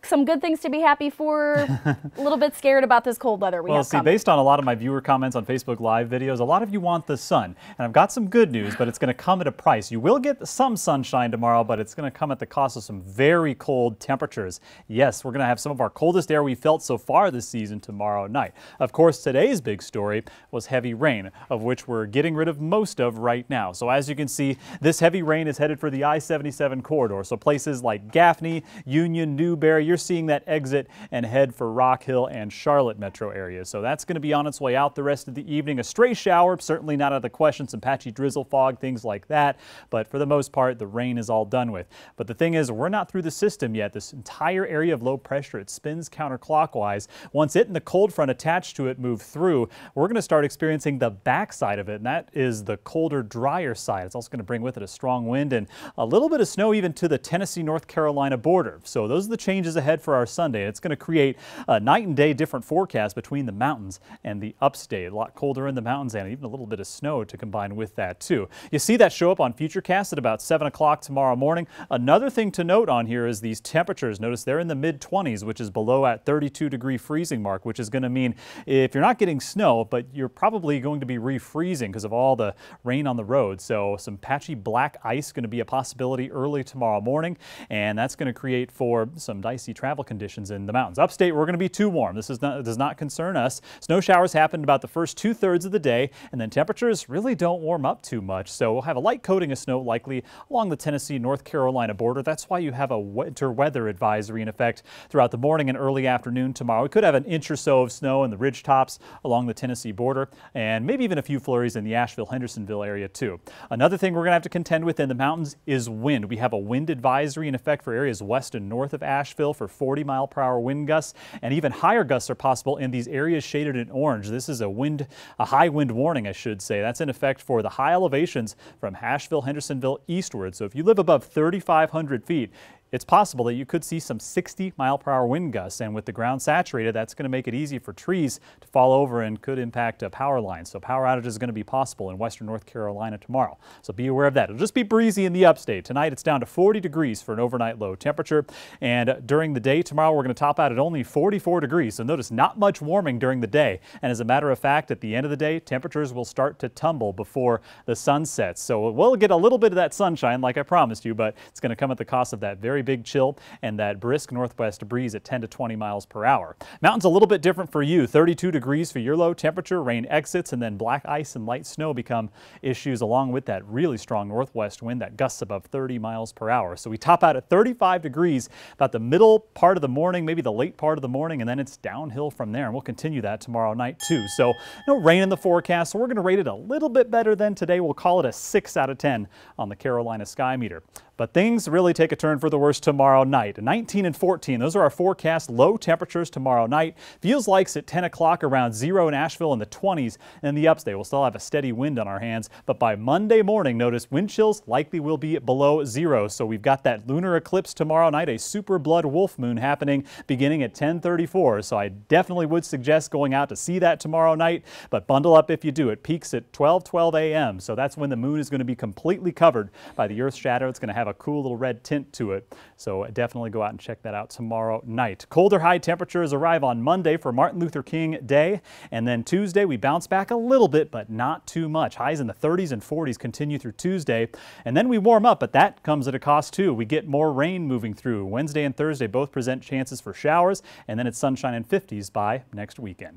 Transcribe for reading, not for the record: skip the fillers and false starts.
some good things to be happy for, a little bit scared about this cold weather we have coming. Based on a lot of my viewer comments on Facebook Live videos, a lot of you want the sun. And I've got some good news, but it's going to come at a price. You will get some sunshine tomorrow, but it's going to come at the cost of some very cold temperatures. Yes, we're going to have some of our coldest air we felt so far this season tomorrow night. Of course, today's big story was heavy rain, of which we're getting rid of most of right now. So as you can see, this heavy rain is headed for the I-77 corridor. So places like Gaffney, Union, Newberry, you're seeing that exit and head for Rock Hill and Charlotte metro areas. So that's going to be on its way out the rest of the evening. A stray shower, certainly not out of the question, some patchy drizzle, fog, things like that. But for the most part, the rain is all done with. But the thing is, we're not through the system yet. This entire area of low pressure, it spins counterclockwise. Once it and the cold front attached to it move through, we're going to start experiencing the backside of it, and that is the colder, drier side. It's also going to bring with it a strong wind and a little bit of snow even to the Tennessee-North Carolina border. So those are the changes ahead for our Sunday. It's going to create a night and day different forecast between the mountains and the upstate. A lot colder in the mountains and even a little bit of snow to combine with that too. You see that show up on Futurecast at about 7 o'clock tomorrow morning. Another thing to note on here is these temperatures. Notice they're in the mid-20s, which is below at 32-degree freezing mark, which is going to mean if you're not getting snow, but you're probably going to be refreezing because of all the rain on the road. So some patchy black ice going to be a possibility early tomorrow morning, and that's going to create for some dicey travel conditions in the mountains. Upstate, we're going to be too warm. This does not concern us. Snow showers happened about the first 2/3 of the day, and then temperatures really don't warm up too much. So we'll have a light coating of snow likely along the Tennessee-North Carolina border. That's why you have a winter weather advisory in effect throughout the morning and early afternoon tomorrow. We could have an inch or so of snow in the ridge tops along the Tennessee border, and maybe even a few flurries in the Asheville-Hendersonville area too. Another thing we're going to have to contend with in the mountains is wind. We have a wind advisory in effect for areas west and north of Asheville for 40-mile-per-hour wind gusts, and even higher gusts are possible in these areas shaded in orange. This is a high wind warning, I should say. That's in effect for the high elevations from Asheville, Hendersonville eastward. So if you live above 3,500 feet, it's possible that you could see some 60-mile-per-hour wind gusts, and with the ground saturated, that's going to make it easy for trees to fall over and could impact power lines. So power outages is going to be possible in western North Carolina tomorrow. So be aware of that. It'll just be breezy in the upstate. Tonight it's down to 40 degrees for an overnight low temperature, and during the day tomorrow we're going to top out at only 44 degrees. So notice not much warming during the day, and as a matter of fact, at the end of the day, temperatures will start to tumble before the sun sets. So we'll get a little bit of that sunshine like I promised you, but it's going to come at the cost of that very big chill and that brisk northwest breeze at 10 to 20 miles per hour. Mountains a little bit different for you. 32 degrees for your low temperature, rain exits, and then black ice and light snow become issues along with that really strong northwest wind that gusts above 30 miles per hour. So we top out at 35 degrees about the middle part of the morning, maybe the late part of the morning, and then it's downhill from there, and we'll continue that tomorrow night too. So no rain in the forecast, so we're going to rate it a little bit better than today. We'll call it a 6 out of 10 on the Carolina Sky Meter. But things really take a turn for the worse tomorrow night. 19 and 14, those are our forecast low temperatures tomorrow night. Feels like it's at 10 o'clock around 0 in Asheville in the 20s, and the upstate will still have a steady wind on our hands. But by Monday morning, notice wind chills likely will be below 0. So we've got that lunar eclipse tomorrow night, a super blood wolf moon happening beginning at 10:34. So I definitely would suggest going out to see that tomorrow night, but bundle up if you do. It peaks at 12:12 a.m. So that's when the moon is going to be completely covered by the Earth's shadow. It's going to have a cool little red tint to it. So definitely go out and check that out tomorrow night. Colder high temperatures arrive on Monday for Martin Luther King Day. And then Tuesday, we bounce back a little bit, but not too much. Highs in the 30s and 40s continue through Tuesday. And then we warm up, but that comes at a cost too. We get more rain moving through. Wednesday and Thursday both present chances for showers, and then it's sunshine and 50s by next weekend.